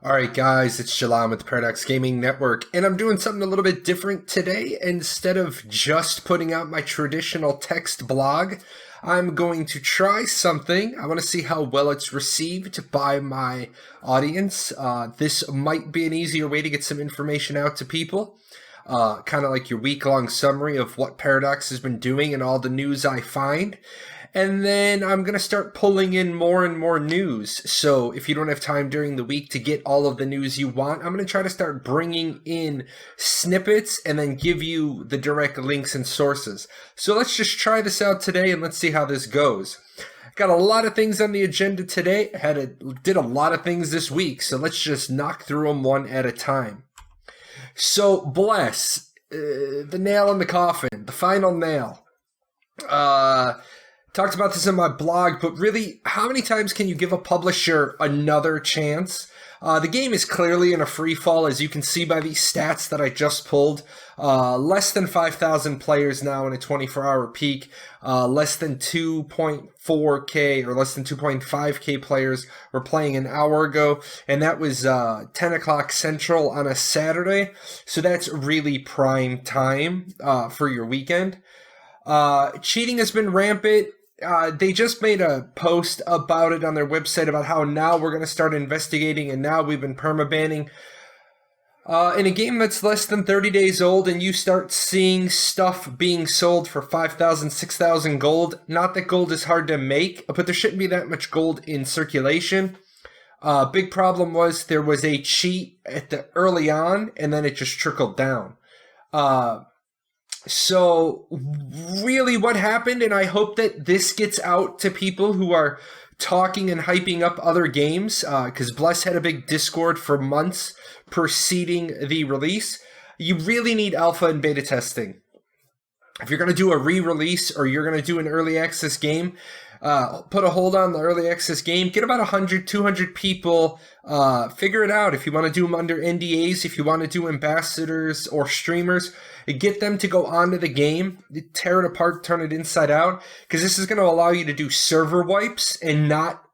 Alright guys, it's Jalan with the Paradox Gaming Network, and I'm doing something a little bit different today. Instead of just putting out my traditional text blog, I'm going to try something. I want to see how well it's received by my audience. This might be an easier way to get some information out to people. Kind of like your week-long summary of what Paradox has been doing and all the news I find. And then I'm going to start pulling in more and more news. So if you don't have time during the week to get all of the news you want, I'm going to try to start bringing in snippets and then give you the direct links and sources. So let's just try this out today and let's see how this goes. Got a lot of things on the agenda today. Did a lot of things this week. So let's just knock through them one at a time. So Bless, the nail in the coffin, the final nail. Talked about this in my blog, but really, how many times can you give a publisher another chance? The game is clearly in a free fall, as you can see by these stats that I just pulled. Less than 5,000 players now in a 24-hour peak. Less than 2.4K or less than 2.5K players were playing an hour ago, and that was 10 o'clock Central on a Saturday. So that's really prime time for your weekend. Cheating has been rampant. They just made a post about it on their website about how now we're going to start investigating and now we've been permabanning. In a game that's less than 30 days old and you start seeing stuff being sold for 5,000, 6,000 gold, not that gold is hard to make, but there shouldn't be that much gold in circulation. Big problem was there was a cheat at the early on and then it just trickled down. So really what happened, and I hope that this gets out to people who are talking and hyping up other games, because Bless had a big Discord for months preceding the release. You really need alpha and beta testing. If you're going to do a re-release or you're going to do an early access game, put a hold on the early access game, get about 100, 200 people, figure it out. If you want to do them under NDAs, if you want to do ambassadors or streamers, get them to go onto the game, tear it apart, turn it inside out, because this is going to allow you to do server wipes and not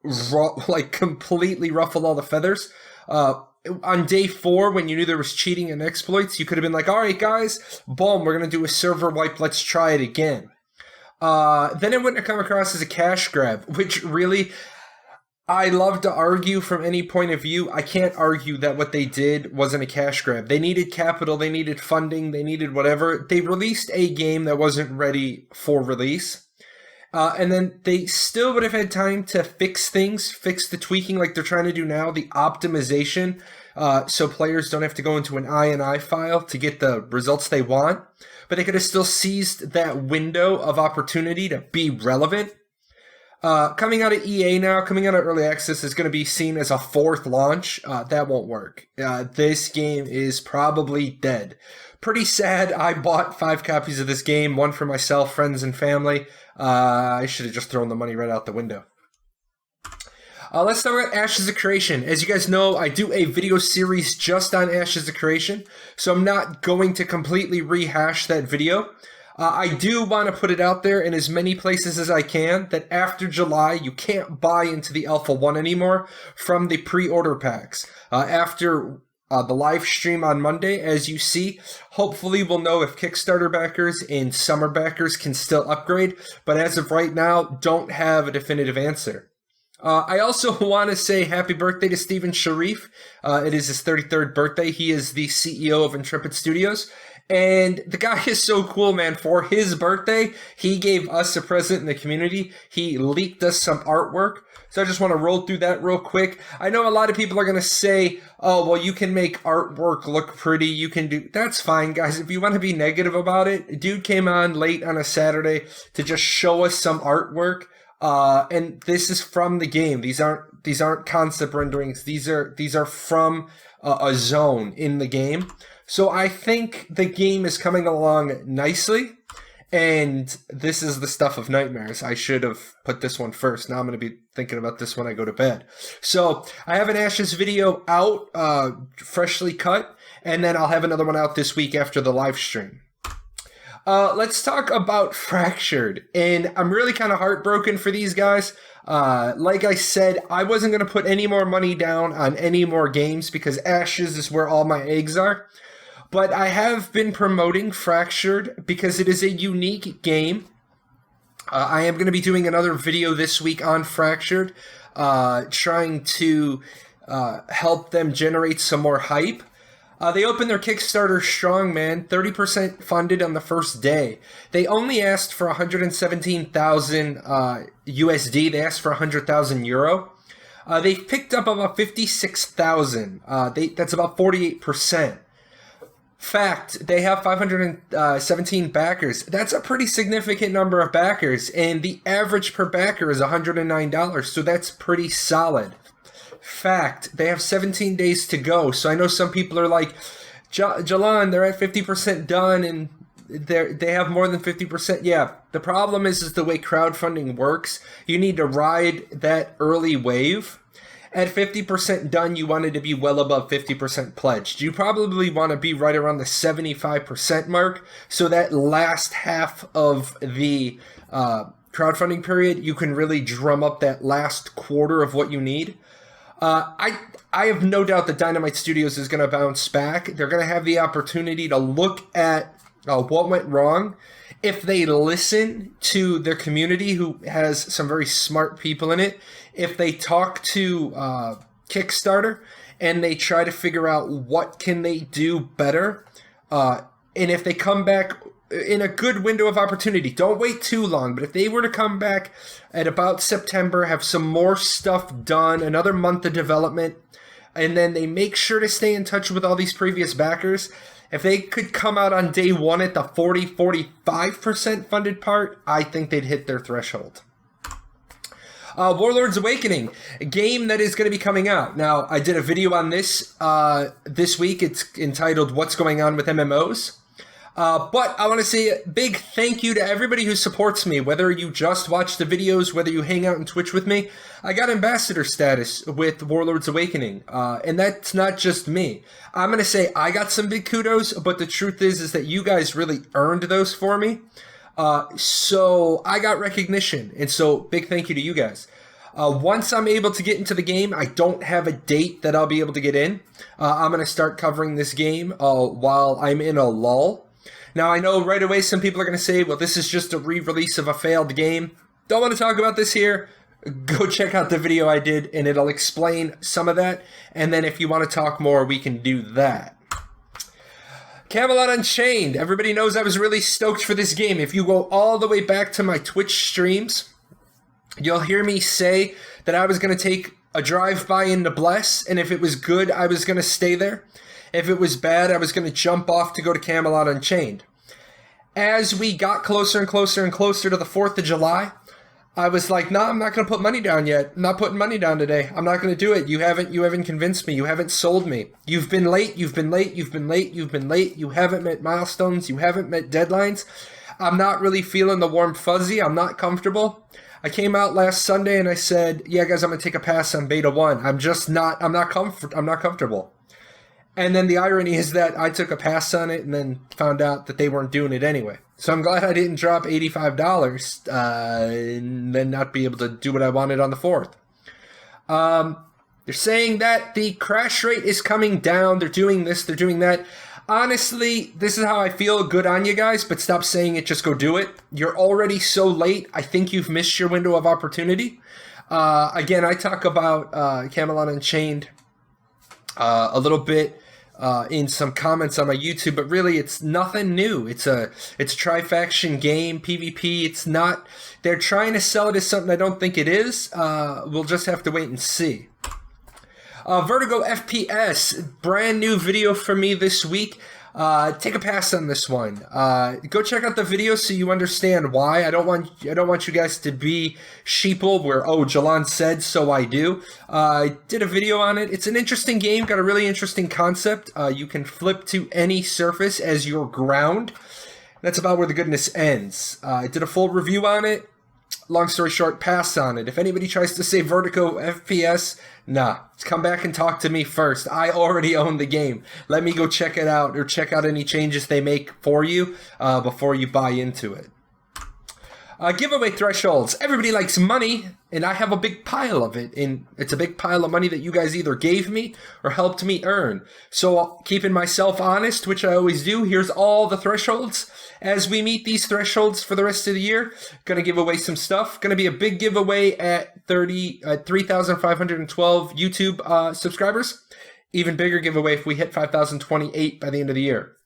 completely ruffle all the feathers. On day 4, when you knew there was cheating and exploits, you could have been like, all right, guys, boom, we're going to do a server wipe. Let's try it again. Then it wouldn't have come across as a cash grab, which really, I love to argue from any point of view. I can't argue that what they did wasn't a cash grab. They needed capital, they needed funding, they needed whatever. They released a game that wasn't ready for release. And then they still would have had time to fix things, fix the tweaking like they're trying to do now, the optimization, so players don't have to go into an INI file to get the results they want. But they could have still seized that window of opportunity to be relevant. Coming out of EA now, coming out of Early Access is going to be seen as a 4th launch. That won't work. This game is probably dead. Pretty sad. I bought 5 copies of this game, 1 for myself, friends, and family. I should have just thrown the money right out the window. Let's talk about Ashes of Creation. As you guys know, I do a video series just on Ashes of Creation, so I'm not going to completely rehash that video. I do want to put it out there in as many places as I can that after July, you can't buy into the Alpha 1 anymore from the pre-order packs. After the live stream on Monday, as you see, hopefully we'll know if Kickstarter backers and summer backers can still upgrade, but as of right now, don't have a definitive answer. I also want to say happy birthday to Steven Sharif. It is his 33rd birthday. He is the CEO of Intrepid Studios. And the guy is so cool, man. For his birthday, he gave us a present in the community. He leaked us some artwork. So I just want to roll through that real quick. I know a lot of people are going to say, oh, well, you can make artwork look pretty. You can do... That's fine, guys. If you want to be negative about it, dude came on late on a Saturday to just show us some artwork. And this is from the game. These aren't concept renderings. These are from a zone in the game. So I think the game is coming along nicely, and this is the stuff of nightmares. I should have put this one first. Now I'm going to be thinking about this when I go to bed. So I have an Ashes video out, freshly cut, and then I'll have another one out this week after the live stream. Let's talk about Fractured. And I'm really kind of heartbroken for these guys. Like I said, I wasn't going to put any more money down on any more games because Ashes is where all my eggs are. But I have been promoting Fractured because it is a unique game. I am going to be doing another video this week on Fractured, trying to help them generate some more hype. They opened their Kickstarter strong, man. 30% funded on the first day. They only asked for 117,000 USD. They asked for 100,000 euro. They've picked up about 56,000. That's about 48%. Fact, they have 517 backers. That's a pretty significant number of backers, and the average per backer is $109, so that's pretty solid. Fact, they have 17 days to go, so I know some people are like, Jalan, they're at 50% done, and they have more than 50%. Yeah, the problem is the way crowdfunding works. You need to ride that early wave. At 50% done, you wanted to be well above 50% pledged. You probably want to be right around the 75% mark, so that last half of the crowdfunding period, you can really drum up that last quarter of what you need. I have no doubt that Dynamite Studios is going to bounce back. They're going to have the opportunity to look at what went wrong. If they listen to their community, who has some very smart people in it, if they talk to Kickstarter and they try to figure out what can they do better, and if they come back in a good window of opportunity, don't wait too long, but if they were to come back at about September, have some more stuff done, another month of development, and then they make sure to stay in touch with all these previous backers, if they could come out on day one at the 40-45% funded part, I think they'd hit their threshold. Warlords Awakening, a game that is going to be coming out. Now, I did a video on this this week. It's entitled What's Going On with MMOs. But I want to say a big thank you to everybody who supports me, whether you just watch the videos, whether you hang out on Twitch with me. I got ambassador status with Warlords Awakening, and that's not just me. I'm going to say I got some big kudos, but the truth is that you guys really earned those for me. So I got recognition, and so big thank you to you guys. Once I'm able to get into the game, I don't have a date that I'll be able to get in. I'm going to start covering this game while I'm in a lull. Now, I know right away some people are going to say, well, this is just a re-release of a failed game. Don't want to talk about this here. Go check out the video I did, and it'll explain some of that. And then if you want to talk more, we can do that. Camelot Unchained. Everybody knows I was really stoked for this game. If you go all the way back to my Twitch streams, you'll hear me say that I was going to take a drive-by into Bless, and if it was good, I was going to stay there. If it was bad, I was going to jump off to go to Camelot Unchained. As we got closer and closer and closer to the 4th of July, I was like, nah, I'm not going to put money down yet. I'm not putting money down today. I'm not going to do it. You haven't convinced me. You haven't sold me. You've been late. You've been late. You've been late. You've been late. You haven't met milestones. You haven't met deadlines. I'm not really feeling the warm fuzzy. I'm not comfortable. I came out last Sunday and I said, yeah, guys, I'm going to take a pass on Beta 1. I'm not comfortable. And then the irony is that I took a pass on it and then found out that they weren't doing it anyway. So I'm glad I didn't drop $85 and then not be able to do what I wanted on the 4th. They're saying that the crash rate is coming down. They're doing this. They're doing that. Honestly, this is how I feel. Good on you guys, but stop saying it. Just go do it. You're already so late. I think you've missed your window of opportunity. Again, I talk about Camelot Unchained a little bit in some comments on my YouTube, but really it's nothing new. It's a tri-faction game, PvP. It's not. They're trying to sell it as something I don't think it is. We'll just have to wait and see. Vertigo FPS, brand new video for me this week. Take a pass on this one. Go check out the video so you understand why. I don't want you guys to be sheeple where, oh, Jalan said, so I do. I did a video on it. It's an interesting game, got a really interesting concept. You can flip to any surface as your ground. That's about where the goodness ends. I did a full review on it. long story short, pass on it. If anybody tries to say Vertigo FPS, nah, come back and talk to me first. I already own the game. Let me go check it out or check out any changes they make for you before you buy into it. Giveaway thresholds. Everybody likes money, and I have a big pile of it. And it's a big pile of money that you guys either gave me or helped me earn. So keeping myself honest, which I always do, here's all the thresholds. As we meet these thresholds for the rest of the year, going to give away some stuff. Going to be a big giveaway at 3,512 YouTube subscribers. Even bigger giveaway if we hit 5,028 by the end of the year.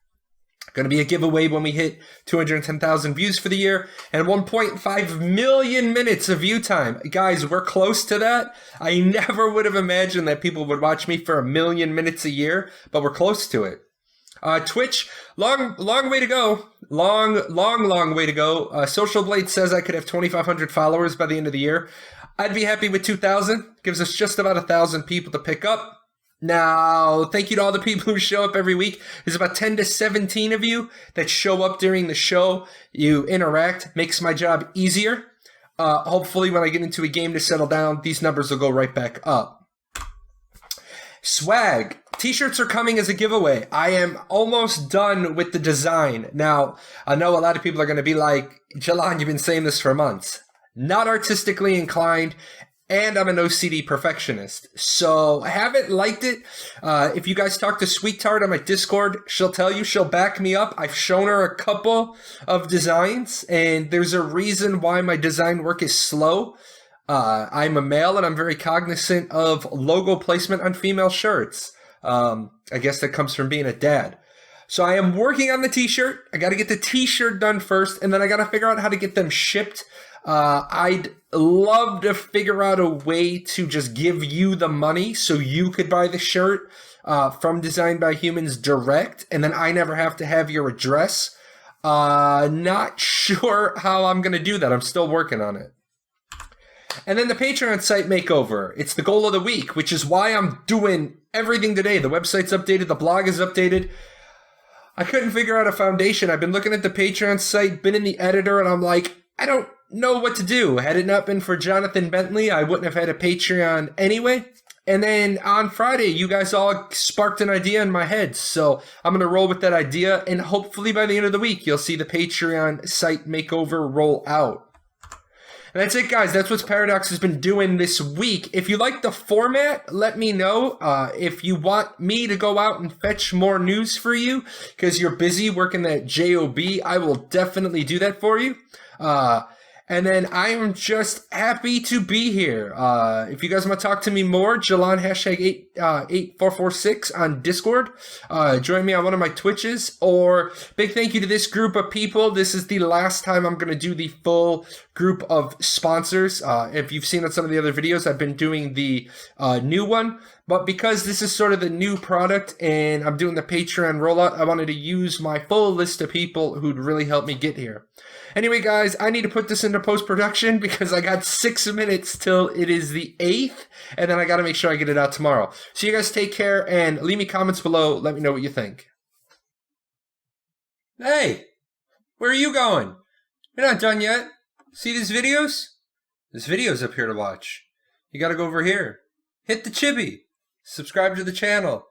Going to be a giveaway when we hit 210,000 views for the year and 1.5 million minutes of view time. Guys, we're close to that. I never would have imagined that people would watch me for 1 million minutes a year, but we're close to it. Twitch, long way to go. Long way to go. Social Blade says I could have 2,500 followers by the end of the year. I'd be happy with 2,000. Gives us just about 1,000 people to pick up. Now, thank you to all the people who show up every week. There's about 10 to 17 of you that show up during the show. You interact, makes my job easier. Hopefully, when I get into a game to settle down, these numbers will go right back up. Swag. T-shirts are coming as a giveaway. I am almost done with the design. Now, I know a lot of people are going to be like, Jalan, you've been saying this for months. Not artistically inclined. And I'm an OCD perfectionist, so I haven't liked it. If you guys talk to Sweet Tart on my Discord, she'll tell you, she'll back me up. I've shown her a couple of designs, and there's a reason why my design work is slow. I'm a male, and I'm very cognizant of logo placement on female shirts. I guess that comes from being a dad. So I am working on the t-shirt. I got to get the t-shirt done first, and then I got to figure out how to get them shipped. I'd love to figure out a way to just give you the money so you could buy the shirt from Designed by Humans direct, and then I never have to have your address. Not sure how I'm going to do that. I'm still working on it. And then the Patreon site makeover. It's the goal of the week, which is why I'm doing everything today. The website's updated. The blog is updated. I couldn't figure out a foundation. I've been looking at the Patreon site, been in the editor, and I'm like, I don't know what to do. Had it not been for Jonathan Bentley, I wouldn't have had a Patreon anyway. And then on Friday, you guys all sparked an idea in my head. So I'm going to roll with that idea. And hopefully by the end of the week, you'll see the Patreon site makeover roll out. And that's it, guys. That's what Paradox has been doing this week. If you like the format, let me know. If you want me to go out and fetch more news for you because you're busy working that job, I will definitely do that for you. And then I am just happy to be here. If you guys want to talk to me more, Jalan hashtag 8446 on Discord. Join me on one of my Twitches. Or big thank you to this group of people. This is the last time I'm going to do the full group of sponsors. If you've seen on some of the other videos, I've been doing the new one. But because this is sort of the new product and I'm doing the Patreon rollout, I wanted to use my full list of people who'd really help me get here. Anyway, guys, I need to put this into post-production because I got 6 minutes till it is the 8th, and then I got to make sure I get it out tomorrow. So you guys take care and leave me comments below. Let me know what you think. Hey, where are you going? You're not done yet. See these videos? There's videos up here to watch. You got to go over here. Hit the chibi. Subscribe to the channel.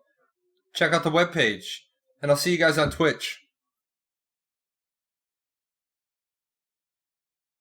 Check out the webpage. And I'll see you guys on Twitch.